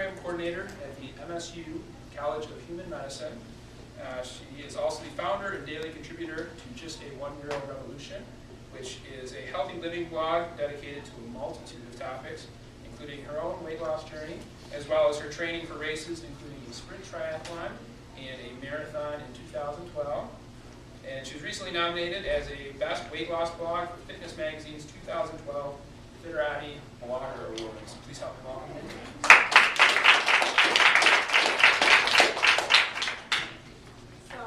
program coordinator at the MSU College of Human Medicine. She is also the founder and daily contributor to Just a One-Girl Revolution, which is a healthy living blog dedicated to a multitude of topics, including her own weight loss journey, as well as her training for races, including a sprint triathlon and a marathon in 2012. And she was recently nominated as a Best Weight Loss Blog for Fitness Magazine's 2012 Fitterati Blogger Awards. Please help me welcome Mindy. So,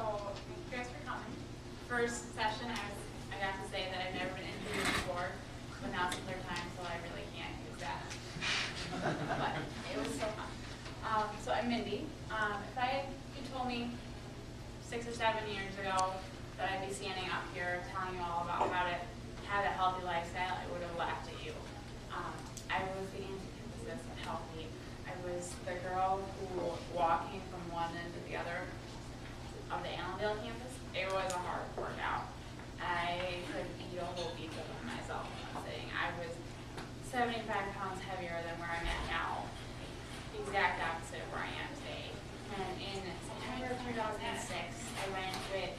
thanks for coming. First session, I got to say that I've never been interviewed before, but now it's the third time, so I really can't use that. But it was so fun. So I'm Mindy. If you told me 6 or 7 years ago that I'd be standing up here telling you all about how to have a healthy lifestyle, I would have laughed at you. I was the antithesis of healthy. I was the girl who, walking from one end to the other of the Allendale campus, it was a hard workout. I could eat a whole pizza by myself in one sitting. I was 75 pounds heavier than where I'm at now. The exact opposite of where I am today. And in September of 2006, I went with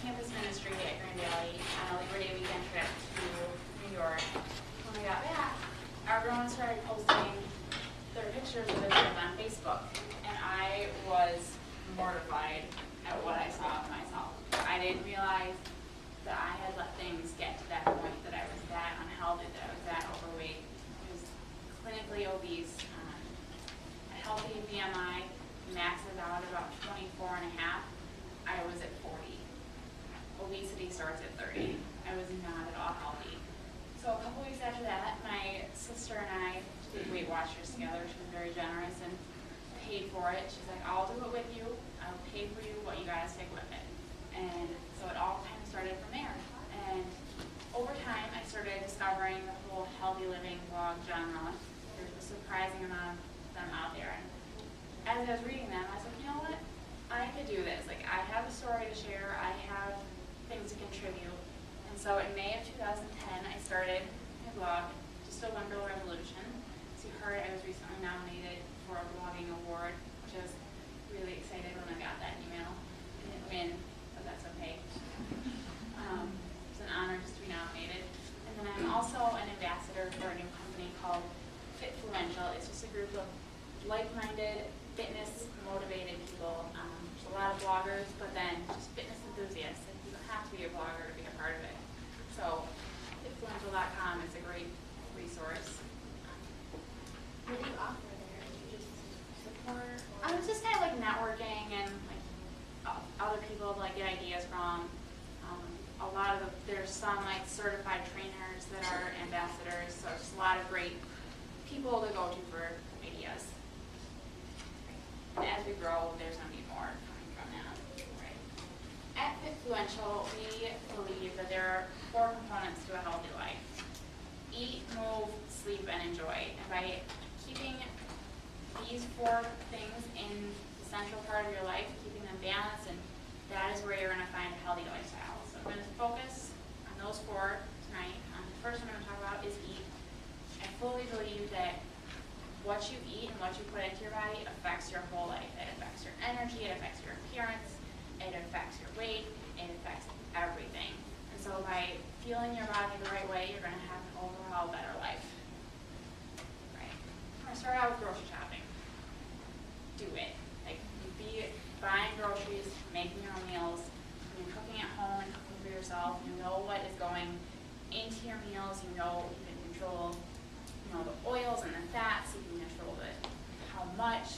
campus ministry at Grand Valley on a Labor Day weekend trip to New York. When we got back, everyone started posting their pictures of their trip on Facebook, and I was mortified at what I saw of myself. I didn't realize that I had let things get to that point, that I was that unhealthy, that I was that overweight. I was clinically obese. A healthy BMI maxes out at about 24 and a half. I was at 40. Obesity starts at 30. I was not at all healthy. So a couple weeks after that, my sister and I did Weight Watchers together. She was very generous and paid for it. She's like, I'll do it with you. I'll pay for you, but you gotta stick with it. And so it all kind of started from there. And over time, I started discovering the whole healthy living blog genre. There's a surprising amount of them out there. And as I was reading them, I was like, you know what? I could do this. Like, I have a story to share. I have things to contribute. And so in May of 2010, I started my blog, Just a One-Girl Revolution. As you heard, I was recently nominated for a blogging award, which I was really excited when I got that email. I didn't win, but that's okay. It's an honor just to be nominated. And then I'm also an ambassador for a new company called Fitfluential. It's just a group of like-minded, fitness-motivated people. There's a lot of bloggers, but then just fitness enthusiasts. And you don't have to be a blogger to be a part of it. So, Fitfluential.com is a great resource. What do you offer there? Do you just support? It's just kind of like networking and like other people like get ideas from. There's some like certified trainers that are ambassadors, so there's a lot of great people to go to for ideas. And as we grow, there's going to be more coming from that. Right. At Fitfluential, we believe that there are 4 components to a healthy life: eat, move, sleep, and enjoy. And by keeping these 4 things in the central part of your life, keeping them balanced, and that is where you're going to find a healthy lifestyle. So I'm going to focus on those 4 tonight. The first one I'm going to talk about is eat. I fully believe that what you eat and what you put into your body affects your whole life. It affects your energy, it affects your appearance, it affects your weight, it affects everything. And so by fueling your body the right way, you're going to have an overall better life. Right. I'm going to start out with grocery shopping. Do it. Like, be buying groceries, making your own meals. When you're cooking at home and cooking for yourself, you know what is going into your meals. You know you can control the oils and the fats. You can control how much.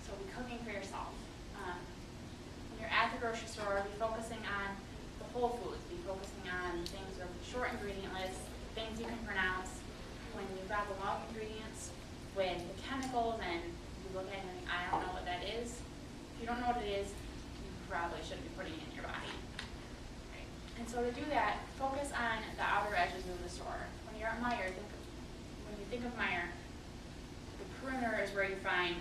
So be cooking for yourself. When you're at the grocery store, be focusing on the whole foods. Be focusing on things with short ingredient lists, things you can pronounce. When you've got the long ingredients with the chemicals and you look at it and think, I don't know what that is. If you don't know what it is, you probably shouldn't be putting it in your body. Right? And so to do that, focus on the outer edges of the store. When you're at Meijer, when you think of Meijer, the perimeter is where you find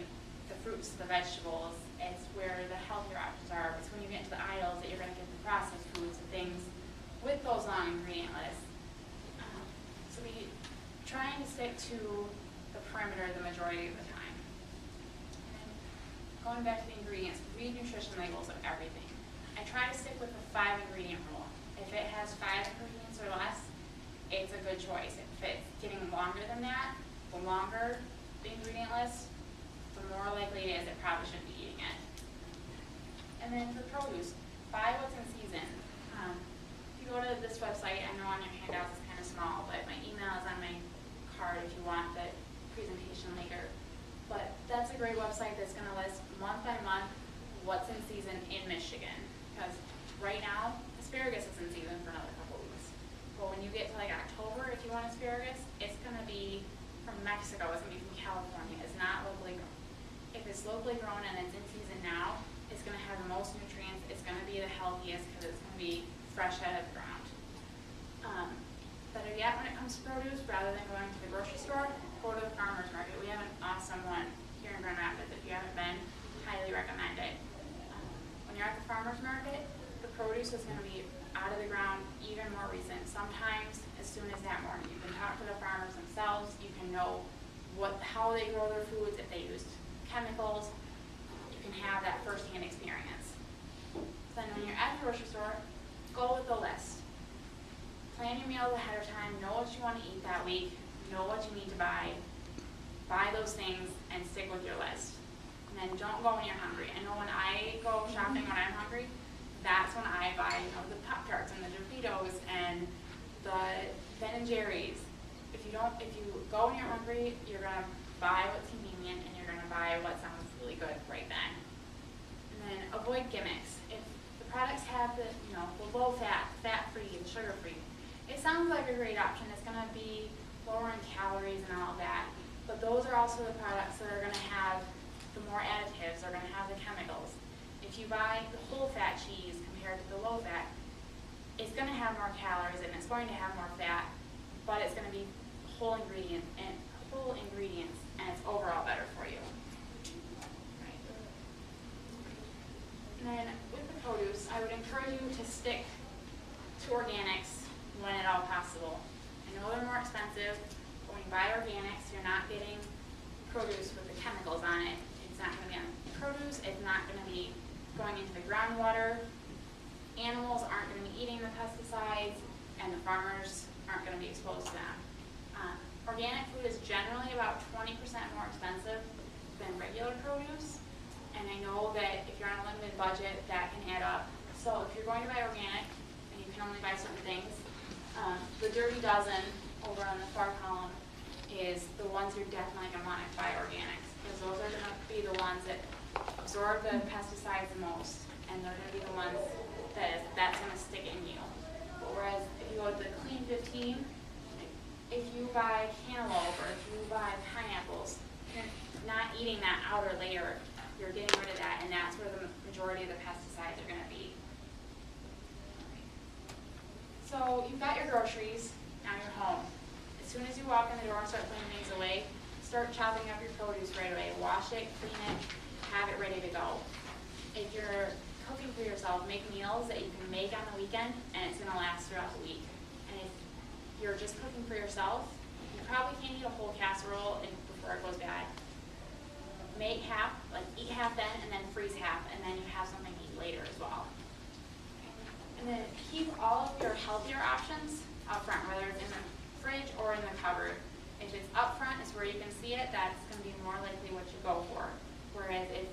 the fruits, the vegetables. It's where the healthier options are. It's when you get into the aisles that you're going to get the processed foods and things with those long ingredient lists. So be trying to stick to the perimeter the majority of the time. going back to the ingredients, read nutrition labels of everything. I try to stick with the 5 ingredient rule. If it has 5 ingredients or less, it's a good choice. If it's getting longer than that, the longer the ingredient list, the more likely it is it probably shouldn't be eating it. And then for produce, buy what's in season. If you go to this website, I know on your handouts it's kind of small, but my email is on my card if you want the presentation later. But that's a great website that's going to list month by month what's in season in Michigan. Because right now, asparagus is in season for another couple weeks. But when you get to like October, if you want asparagus, it's going to be from Mexico, it's going to be from California. It's not locally grown. If it's locally grown and it's in season now, it's going to have the most nutrients. It's going to be the healthiest because it's going to be fresh out of the ground. Better yet, when it comes to produce, rather than going to the grocery store, go to the farmer's market. We have an awesome one here in Grand Rapids. If you haven't been, highly recommend it. When you're at the farmer's market, the produce is going to be out of the ground, even more recent. Sometimes as soon as that morning. You can talk to the farmers themselves. You can know how they grow their foods, if they use chemicals. You can have that firsthand experience. So then when you're at the grocery store, go with the list. Plan your meals ahead of time, know what you want to eat that week, know what you need to buy those things, and stick with your list. And then don't go when you're hungry. I know when I go shopping when I'm hungry, that's when I buy the Pop-Tarts and the Doritos and the Ben & Jerry's. If you go when you're hungry, you're going to buy what's convenient and you're going to buy what sounds really good right then. And then avoid gimmicks. If the products have the low fat, fat-free, and sugar-free, it sounds like a great option. It's going to be lower in calories and all of that. But those are also the products that are going to have the more additives, are going to have the chemicals. If you buy the whole fat cheese compared to the low fat, it's going to have more calories and it's going to have more fat, but it's going to be whole ingredients and it's overall better for you. Right. And then with the produce, I would encourage you to stick to organics when at all possible. I know they're more expensive, but when you buy organics, you're not getting produce with the chemicals on it. It's not going to be on produce, it's not going to be going into the groundwater. Animals aren't going to be eating the pesticides, and the farmers aren't going to be exposed to them. Organic food is generally about 20% more expensive than regular produce, and I know that if you're on a limited budget, that can add up. So if you're going to buy organic, and you can only buy certain things, the Dirty Dozen over on the far column is the ones you're definitely going to want to buy organics, because those are going to be the ones that absorb the pesticides the most, and they're going to be the ones that's going to stick in you. But whereas if you go to the Clean 15, if you buy cantaloupe or if you buy pineapples, you're not eating that outer layer, you're getting rid of that, and that's where the majority of the pesticides are going to be. So you've got your groceries, now you're home. As soon as you walk in the door and start putting things away, start chopping up your produce right away. Wash it, clean it, have it ready to go. If you're cooking for yourself, make meals that you can make on the weekend and it's going to last throughout the week. And if you're just cooking for yourself, you probably can't eat a whole casserole before it goes bad. Make half, eat half then and then freeze half, and then you have something to eat later as well. And then keep all of your healthier options up front, whether it's in the fridge or in the cupboard. If it's up front, it's where you can see it, that's going to be more likely what you go for. Whereas if,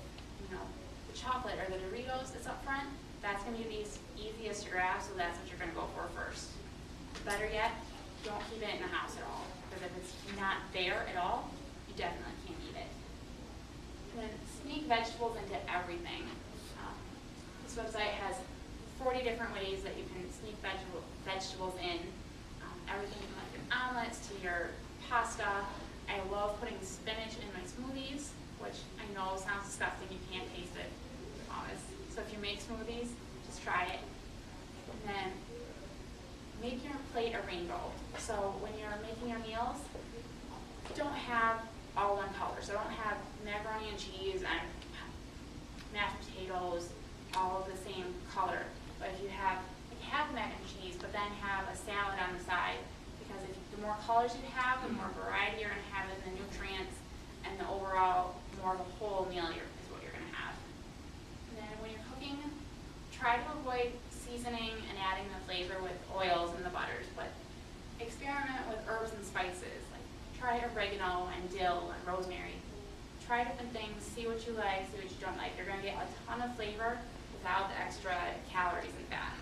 the chocolate or the Doritos is up front, that's going to be the easiest to grab, so that's what you're going to go for first. Better yet, don't keep it in the house at all, because if it's not there at all, you definitely can't eat it. And then sneak vegetables into everything. This website has 40 different ways that you can sneak vegetables in. Everything from your omelets to your pasta. I love putting spinach in my smoothies, which I know sounds disgusting, you can't taste it, I promise. So if you make smoothies, just try it. And then make your plate a rainbow. So when you're making your meals, don't have all one color. So don't have macaroni and cheese and mashed potatoes all of the same color. But if you have mac and cheese, but then have a salad on the side, because the more colors you have, the more variety you're going to have in the nutrients, and the overall more of a whole meal is what you're going to have. enjoy seasoning and adding the flavor with oils and the butters, but experiment with herbs and spices. Like try oregano and dill and rosemary. Try different things, see what you like, see what you don't like. You're going to get a ton of flavor without the extra calories and fat.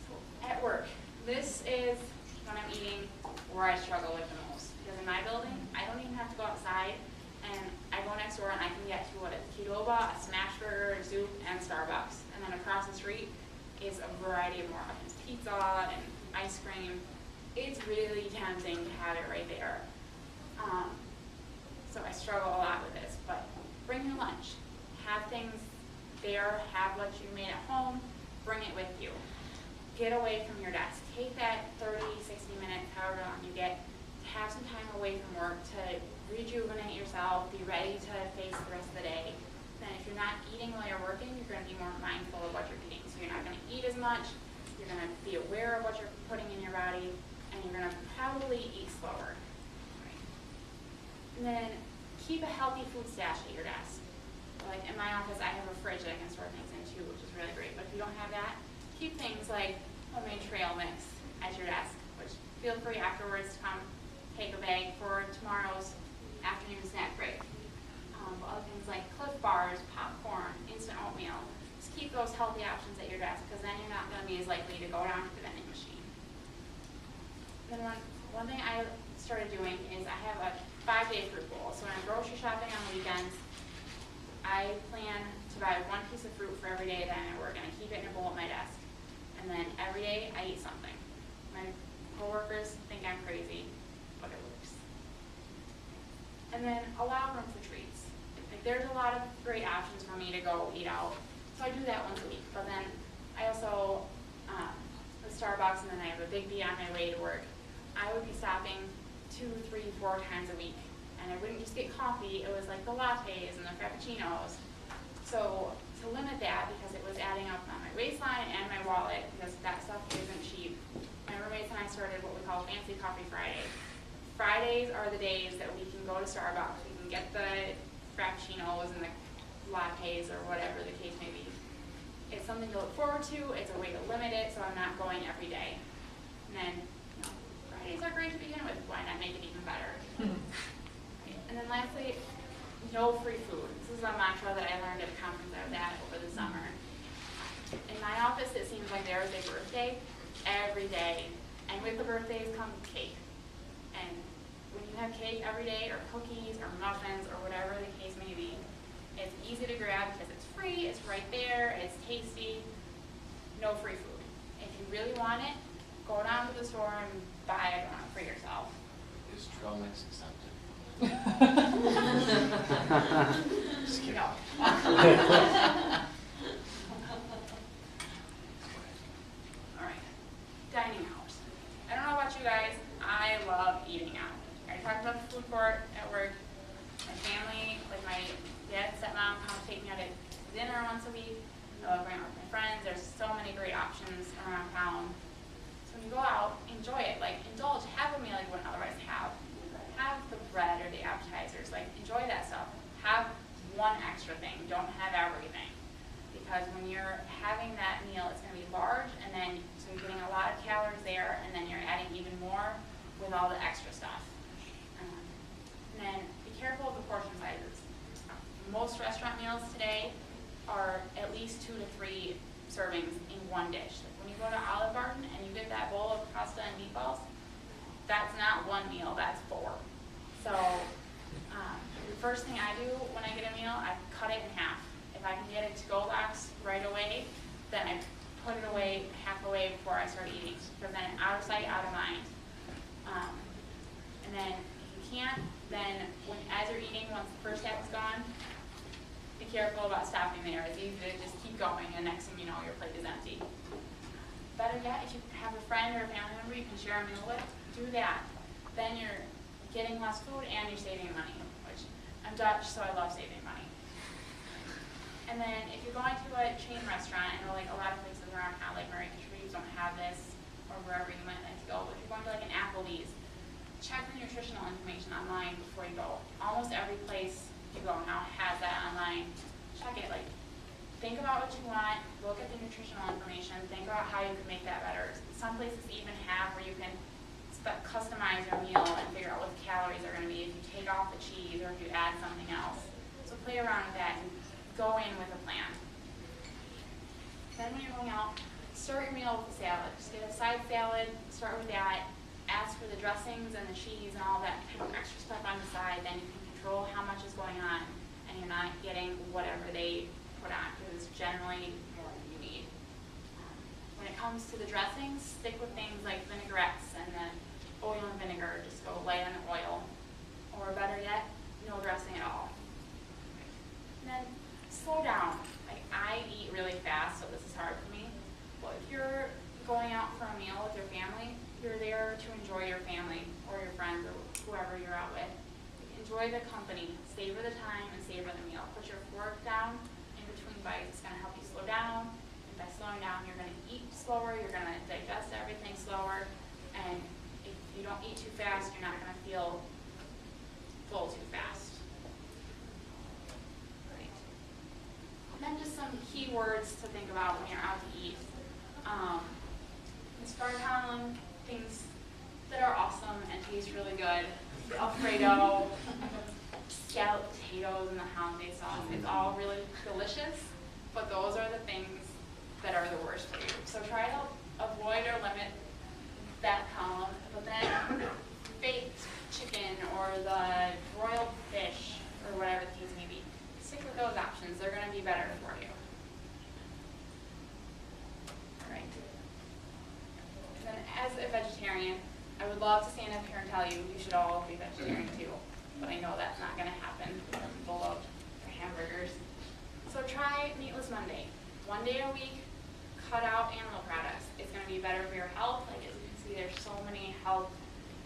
So at work, this is when I'm eating where I struggle with the most. Because in my building, I don't even have to go outside, and I go next door and I can get to what is Qdoba, a smash burger, Zoop, and Starbucks. And then across the street is a variety of more options, pizza and ice cream. It's really tempting to have it right there. So I struggle a lot with this, but bring your lunch. Have things there, have what you made at home, bring it with you. Get away from your desk. Take that 30, 60 minutes, however long you get, to have some time away from work to rejuvenate yourself, be ready to face the rest of the day. Then if you're not eating while you're working, you're going to be more mindful of what you're eating. So you're not going to eat as much, you're going to be aware of what you're putting in your body, and you're going to probably eat slower. And then keep a healthy food stash at your desk. Like in my office, I have a fridge that I can store things into, which is really great. But if you don't have that, keep things like homemade trail mix at your desk, which feel free afterwards to come take a bag for tomorrow's afternoon snack break. But other things like Cliff Bars, popcorn, instant oatmeal. Just keep those healthy options at your desk, because then you're not going to be as likely to go down to the vending machine. Then one thing I started doing is I have a 5-day fruit bowl. So when I'm grocery shopping on the weekends, I plan to buy one piece of fruit for every day that I'm at work, and I keep it in a bowl at my desk. And then every day I eat something. My coworkers think I'm crazy, but it works. And then allow room for treats. Like there's a lot of great options for me to go eat out. So I do that once a week. But then I also, the Starbucks, and then I have a Big B on my way to work. I would be stopping 2, 3, 4 times a week. And I wouldn't just get coffee, it was like the lattes and the frappuccinos. So to limit that, because it was adding up on my waistline and my wallet, because that stuff isn't cheap, my roommates and I started what we call Fancy Coffee Friday. Fridays are the days that we can go to Starbucks, we can get the frappuccinos and the lattes or whatever the case may be. It's something to look forward to, it's a way to limit it, so I'm not going every day. And then, Fridays are great to begin with, why not make it even better? And then lastly, no free food. This is a mantra that I learned at a conference I was at over the summer. In my office, it seems like there is a birthday every day, and with the birthdays comes cake. And when you have cake every day, or cookies, or muffins, or whatever the case may be, it's easy to grab because it's free, it's right there, it's tasty. No free food. If you really want it, go down to the store and buy a donut for yourself. Is trail mix accepted? Just kidding. No. Alright, dining hours. I don't know about you guys, I love eating out. I talked about the food court at work. My family, like my dad and stepmom, come take me out to dinner once a week. I love going out with my friends. There's so many great options around town. So when you go out, enjoy it. Like, indulge, have a meal you wouldn't otherwise have. Have the bread or the appetizers, like enjoy that stuff. Have one extra thing, don't have everything. Because when you're having that meal, it's gonna be large, and then so you're getting a lot of calories there, and then you're adding even more with all the extra stuff. And then be careful of the portion sizes. Most restaurant meals today are at least 2 to 3 servings in one dish. Like when you go to Olive Garden and you get that bowl of pasta and meatballs, that's not one meal, that's 4. So the first thing I do when I get a meal, I cut it in half. If I can get it to-go box right away, then I put it away half away before I start eating. Because then out of sight, out of mind. And then if you can't, then as you're eating, once the first half is gone, be careful about stopping there. It's easy to just keep going, and next thing you know, your plate is empty. Better yet, if you have a friend or a family member you can share a meal with, do that. Then you're getting less food and you're saving money, which I'm Dutch, so I love saving money. And then if you're going to a chain restaurant, I know like a lot of places around town, like Murray Countries, don't have this, or wherever you might like to go, but if you're going to like an Applebee's, check the nutritional information online before you go. Almost every place you go now has that online. Check it. Like, think about what you want, look at the nutritional information, think about how you can make that better. Some places even have where you can customize your meal and figure out what the calories are going to be if you take off the cheese or if you add something else. So play around with that and go in with a plan. Then when you're going out, start your meal with a salad. Just get a side salad, start with that, ask for the dressings and the cheese and all that kind of extra stuff on the side, then you can control how much is going on and you're not getting whatever they put on because it's generally more than you need. When it comes to the dressings, stick with things like vinaigrettes and the oil and vinegar. Just go light on the oil. Or better yet, no dressing at all. And then slow down. Like I eat really fast, so this is hard for me. But if you're going out for a meal with your family, you're there to enjoy your family or your friends or whoever you're out with. Enjoy the company, savor the time, and savor the meal. Put your fork down in between bites. It's going to help you slow down. And by slowing down, you're going to eat slower, you're going to digest everything slower, and if you don't eat too fast, you're not going to feel full too fast. Right. And then just some key words to think about when you're out to eat. In Star column, things that are awesome and taste really good. The Alfredo, scalloped potatoes, and the hollandaise sauce. It's all really delicious, but those are the things that are the worst for you. So try to avoid or limit that column, but then baked chicken or the broiled fish or whatever the case may be, stick with those options. They're going to be better for you. All right. And then as a vegetarian, I would love to stand up here and tell you you should all be vegetarian too, but I know that's not going to happen. People love their hamburgers. So try Meatless Monday. 1 day a week, cut out animal products. It's going to be better for your health. Like as you can see, there's so many health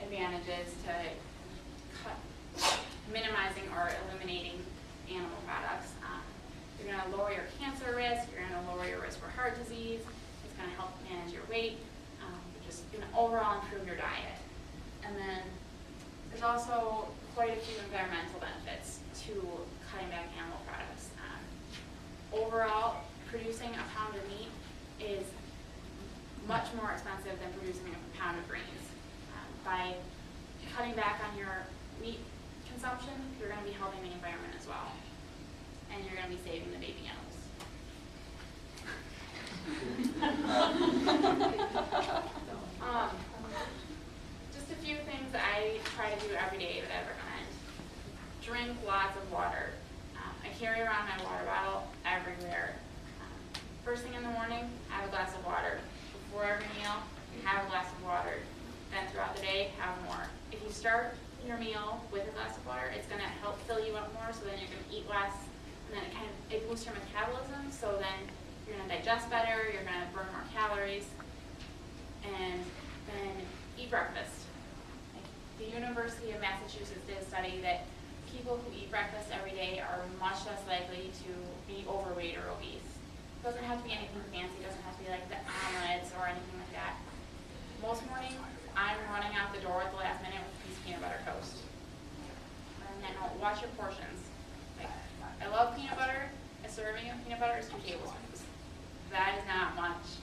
advantages to minimizing or eliminating animal products. You're going to lower your cancer risk. You're going to lower your risk for heart disease. It's going to help manage your weight. You're just going to overall improve your diet. And then there's also quite a few environmental benefits to cutting back animal products. Overall, producing a pound of meat is much more expensive than producing a pound of greens. By cutting back on your meat consumption, you're going to be helping the environment as well. And you're going to be saving the baby animals. Just a few things I try to do every day that I recommend. Drink lots of water. I carry around my water bottle everywhere. First thing in the morning, have a glass of water. Before every meal, have a glass of water. Then throughout the day, have more. If you start your meal with a glass of water, it's going to help fill you up more, so then you're going to eat less, and then it boosts your metabolism, so then you're going to digest better, you're going to burn more calories, and then eat breakfast. Like the University of Massachusetts did a study that people who eat breakfast every day are much less likely to be overweight or obese. It doesn't have to be anything fancy, it doesn't have to be like the omelets or anything like that. Most mornings, I'm running out the door at the last minute with a piece of peanut butter toast. And then watch your portions. Like, I love peanut butter. A serving of peanut butter is 2 tablespoons. That is not much.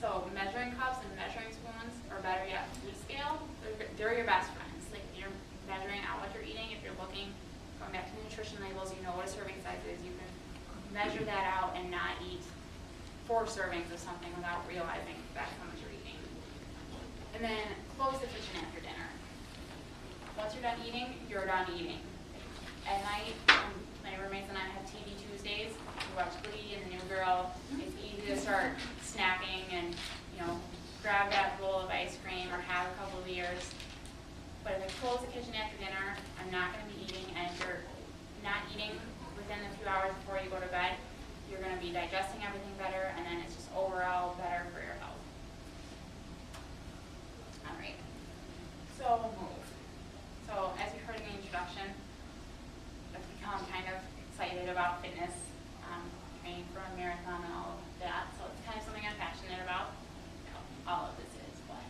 So measuring cups and measuring spoons, or better yet, food scale, they're your best friends. Like you're measuring out what you're eating. If you're looking, going back to the nutrition labels, you know what a serving size is. You can measure that out and not eat 4 servings of something without realizing that's how much you're eating. And then close the kitchen after dinner. Once you're done eating, you're done eating. At night, my roommates and I have TV Tuesdays. We watch Glee and The New Girl. It's easy to start snacking and, grab that bowl of ice cream or have a couple of beers. But if I close the kitchen after dinner, I'm not going to be eating. And if you're not eating within a few hours before you go to bed, you're going to be digesting everything better, and then it's just overall better for your health. All right. So move. So as you heard in the introduction, I've become kind of excited about fitness, training for a marathon and all of that. So it's kind of something I'm passionate about. All of this is, but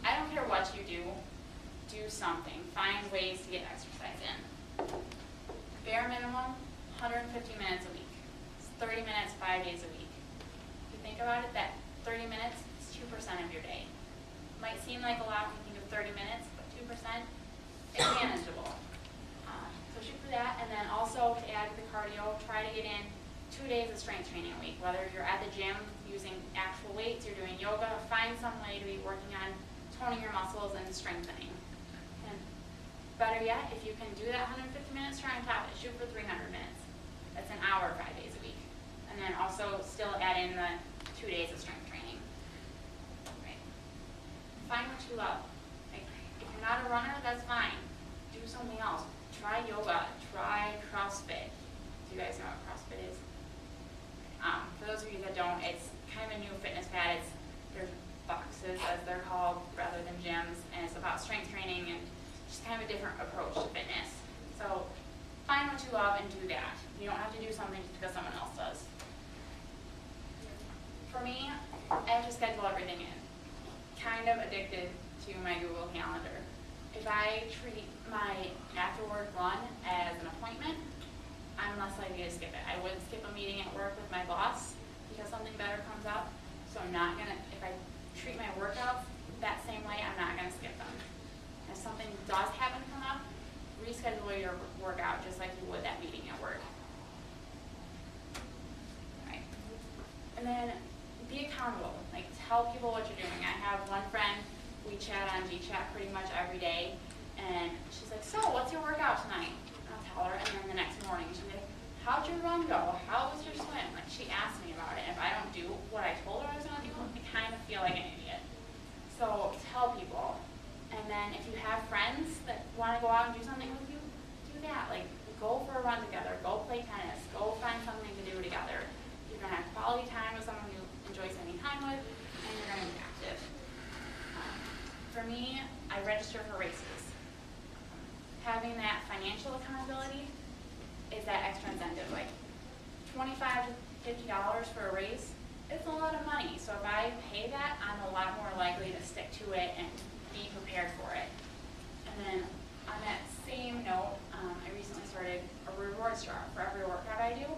I don't care what you do something. Find ways to get exercise in. Bare minimum, 150 minutes a week. 30 minutes 5 days a week. If you think about it, that 30 minutes is 2% of your day. Might seem like a lot when you think of 30 minutes, but 2% is manageable. So shoot for that, and then also to add to the cardio, try to get in 2 days of strength training a week. Whether you're at the gym using actual weights, you're doing yoga, find some way to be working on toning your muscles and strengthening. And better yet, if you can do that 150 minutes, try and top it. Shoot for 300 minutes. That's an hour 5 days a week. And then also still add in the 2 days of strength training. Right. Find what you love. Like, if you're not a runner, that's fine. Do something else. Try yoga. Try CrossFit. Do you guys know what CrossFit is? For those of you that don't, it's kind of a new fitness fad. There's boxes, as they're called, rather than gyms, and it's about strength training and just kind of a different approach to fitness. So find what you love and do that. You don't have to do something just because someone else does. For me, I have to schedule everything in. Kind of addicted to my Google Calendar. If I treat my after-work run as an appointment, I'm less likely to skip it. I wouldn't skip a meeting at work with my boss because something better comes up. So I'm not gonna, if I treat my workouts that same way, I'm not gonna skip them. If something does happen to come up, reschedule your workout just like you would that meeting at work. Alright. And then be accountable. Like, tell people what you're doing. I have one friend, we chat on GChat pretty much every day, and she's like, so what's your workout tonight? I'll tell her, and then the next morning she's like, how'd your run go? How was your swim? Like, she asked me about it. If I don't do what I told her I was going to do, I kind of feel like an idiot. So tell people. And then if you have friends that want to go out and do something with you, do that. Like, go for a run together. Go play tennis. Go find something to do together. You're going to have quality time with someone you enjoy spending time with, and you're going to be active. For me, I register for races. Having that financial accountability is that extra incentive. Like, $25 to $50 for a race, it's a lot of money. So if I pay that, I'm a lot more likely to stick to it and be prepared for it. And then on that same note, I recently started a rewards jar. For every workout I do,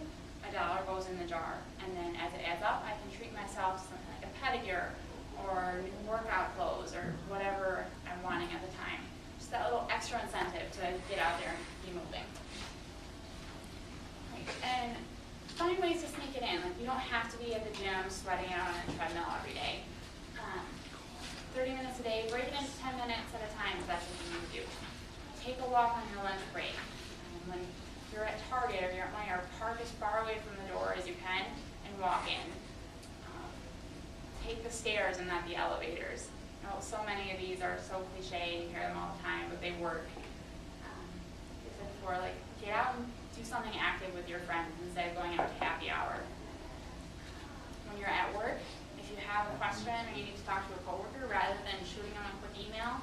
$1 goes in the jar. And then as it adds up, I can treat myself something like a pedicure or new workout clothes or whatever I'm wanting at the time. Just that little extra incentive to get out there and be moving. And find ways to sneak it in. Like, you don't have to be at the gym sweating out on a treadmill every day. 30 minutes a day, break it into 10 minutes at a time if that's what you need to do. Take a walk on your lunch break. When you're at Target or you're at Meijer, park as far away from the door as you can and walk in. Take the stairs and not the elevators. You know, so many of these are so cliche, you hear them all the time, but they work. Like I said before, like, get out and do something active with your friends instead of going out to happy hour. When you're at work, if you have a question or you need to talk to a coworker, rather than shooting them a quick email,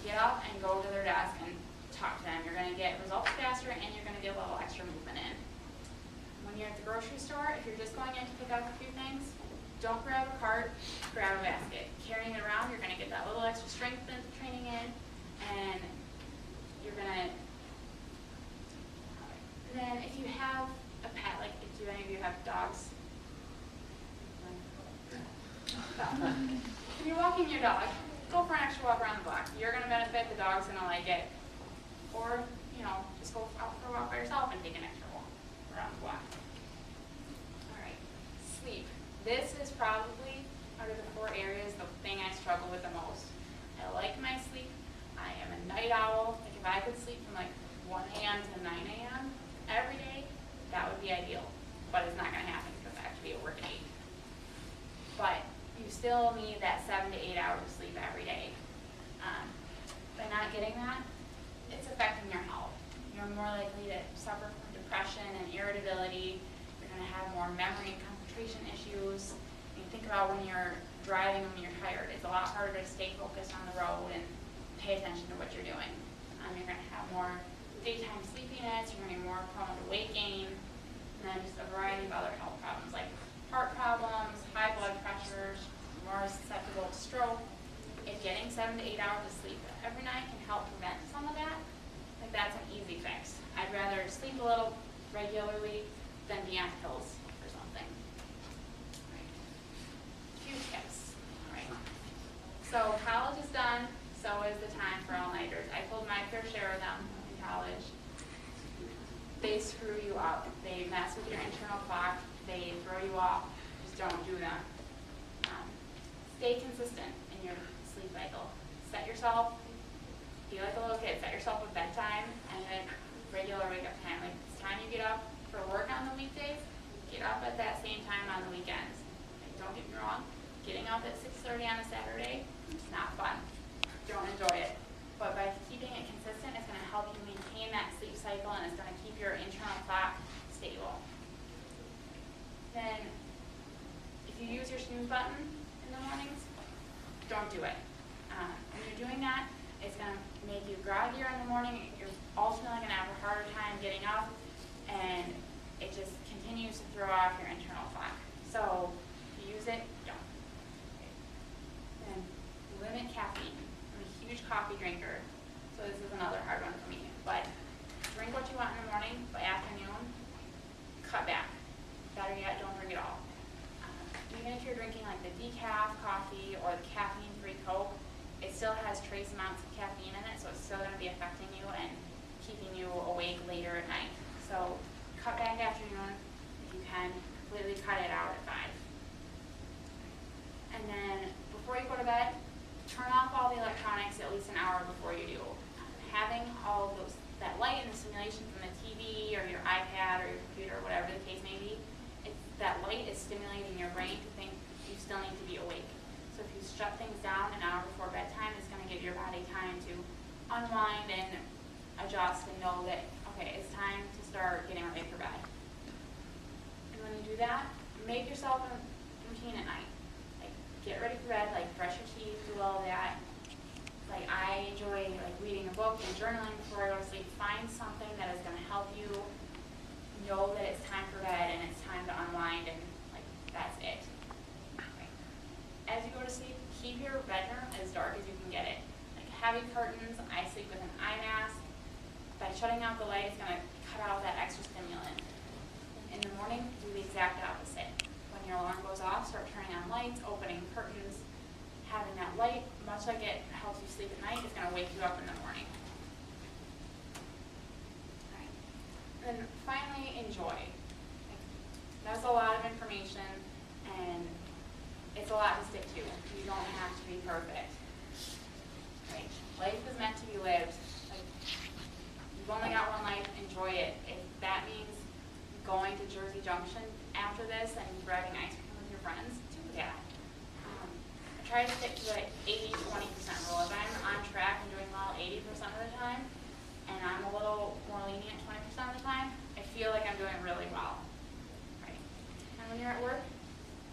get up and go to their desk and talk to them. You're going to get results faster and you're going to get a little extra movement in. When you're at the grocery store, if you're just going in to pick up a few things, don't grab a cart, grab a basket. Carrying it around, you're going to get that little extra strength training in, and you're going to. And then if you have a pet, like do any of you have dogs? If you're walking your dog, go for an extra walk around the block. You're going to benefit, the dog's going to like it. Or, you know, just go out for a walk by yourself and take an extra walk around the block. All right, sleep. This is probably, out of the 4 areas, the thing I struggle with the most. I like my sleep. I am a night owl. Like, if I could sleep from like 1 a.m. to 9 a.m. every day, that would be ideal. But it's not going to happen because I have to be at work at 8. But you still need that 7 to 8 hours of sleep every day. By not getting that, it's affecting your health. You're more likely to suffer from depression and irritability. You're going to have more memory and concentration issues. You think about when you're driving, when you're tired, it's a lot harder to stay focused on the road and pay attention to what you're doing. You're going to have more daytime sleepiness, you're going to be more prone to weight gain, and then just a variety of other health problems like heart problems, high blood pressures, more susceptible to stroke. If getting 7 to 8 hours of sleep every night can help prevent some of that, like, that's an easy fix. I'd rather sleep a little regularly than be the ant hills or something. Right. Few tips. Right. So college is done, so is the time for all-nighters. I pulled my fair share of them in college. They screw you up. They mess with your internal clock. They throw you off. Just don't do them. Stay consistent in your sleep cycle. Set yourself, be like a little kid, set yourself a bedtime and a regular wake-up time. Like, it's time you get up for work on the weekdays, get up at that same time on the weekends. Like, don't get me wrong, getting up at 6:30 on a Saturday, it's not fun. Don't enjoy it. But by keeping it consistent, it's going to help you maintain that sleep cycle, and it's going to keep your internal clock stable. Then, if you use your snooze button in the mornings, don't do it. When you're doing that, it's going to make you groggier in the morning. You're ultimately going to have a harder time getting up, and it just continues to throw off your internal clock. So, if you use it, don't. Then, limit caffeine. I'm a huge coffee drinker, so this is another hard one for me. But drink what you want in the morning. By afternoon, cut back. Better yet, don't drink it all. Even if you're drinking like the decaf coffee or the caffeine-free Coke, it still has trace amounts of caffeine in it, so it's still going to be affecting you and keeping you awake later at night. So cut back afternoon if you can. Completely cut it out at 5. And then before you go to bed, turn off all the electronics at least an hour before you do. Having all of those, that light and the stimulation from the TV or your iPad or your computer, whatever the case may be, that light is stimulating your brain to think you still need to be awake. So if you shut things down an hour before bedtime, it's going to give your body time to unwind and adjust and know that, okay, it's time to start getting ready for bed. And when you do that, make yourself a routine at night. Like, get ready for bed, like brush your teeth, do all of that. Like, I enjoy like reading a book and journaling before I go to sleep. Find something that is going to help you know that it's time for bed and it's time to unwind, and like that's it. Right. As you go to sleep, keep your bedroom as dark as you can get it. Like heavy curtains, I sleep with an eye mask. By shutting out the light, it's going to cut out that extra stimulant. In the morning, do the exact opposite. When your alarm goes off, start turning on lights, opening curtains. Having that light, much like it helps you sleep at night, is going to wake you up in the morning. And finally, enjoy. That's a lot of information, and it's a lot to stick to. You don't have to be perfect. Right? Life is meant to be lived. Like, you've only got one life, enjoy it. If that means going to Jersey Junction after this and grabbing ice cream with your friends, do that. I try to stick to the 80-20% rule. If I'm on track and doing well 80% of the time, and I'm a little more lenient 20% of the time, I feel like I'm doing really well. Right? And when you're at work,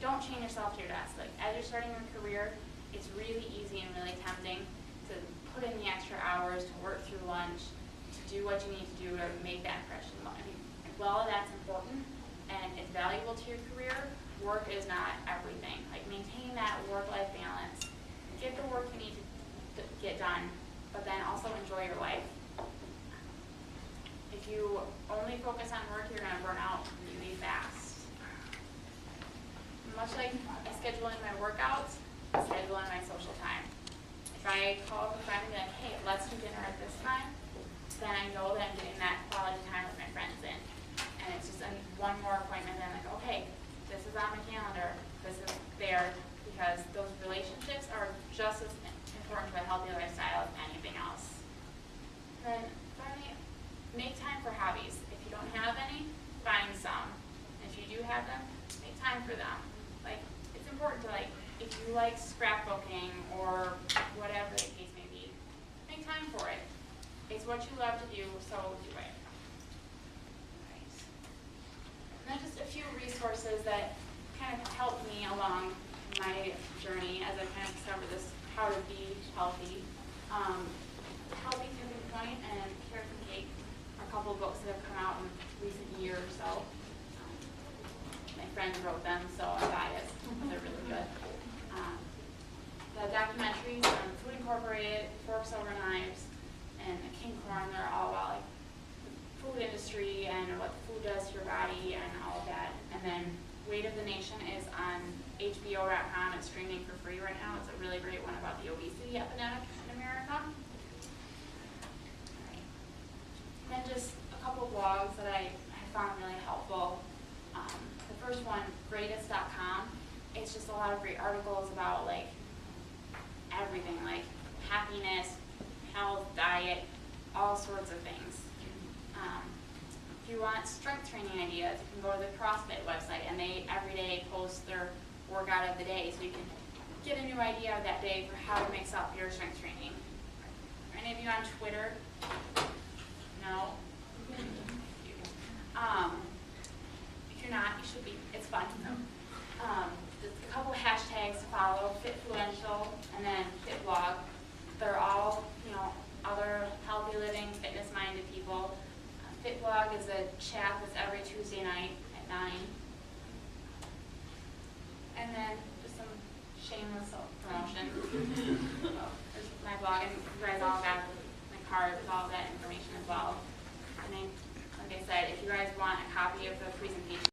don't chain yourself to your desk. Like, as you're starting your career, it's really easy and really tempting to put in the extra hours, to work through lunch, to do what you need to do to make that impression. I mean, while that's important and it's valuable to your career, work is not everything. Like, maintain that work-life balance. Get the work you need to get done, but then also enjoy your life. If you only focus on work, you're going to burn out really fast. Much like I schedule in my workouts, I schedule in my social time. If I call up a friend and be like, hey, let's do dinner at this time, then I know that I'm getting that quality time with my friends in. And it's just one more appointment, and I'm like, okay, this is on my calendar, this is there, because those relationships are just as important to a healthy lifestyle as anything else. And then finally, make time for hobbies. If you don't have any, find some. If you do have them, make time for them. Like, it's important to, like, if you like scrapbooking or whatever the case may be, make time for it. It's what you love to do, so do it. Right. And then just a few resources that kind of helped me along my journey as I kind of discovered this, how to be healthy. Healthy Tipping Point and Care from Cake. A couple of books that have come out in the recent year or so. My friends wrote them, so I'm biased. They're really good. The documentaries on Food Incorporated, Forks Over Knives, and King Corn, they're all about like the food industry and what food does to your body and all of that. And then Weight of the Nation is on HBO.com. It's streaming for free right now. It's a really great one about the obesity epidemic in America. Alright. Then just a couple blogs that I found really helpful. The first one, greatest.com. It's just a lot of great articles about like everything, like happiness, health, diet, all sorts of things. If you want strength training ideas, you can go to the CrossFit website, and they every day post their workout of the day, so you can get a new idea of that day for how to mix up your strength training. Are any of you on Twitter? No? If you're not, you should be. It's fun. Just a couple hashtags to follow: Fitfluential and then Fitblog. They're all, other healthy living, fitness-minded people. Fitblog is a chat that's every Tuesday night at 9. And then just some shameless self-promotion. There's my blog, and you guys all got my card with all that information as well. And then, like I said, if you guys want a copy of the presentation,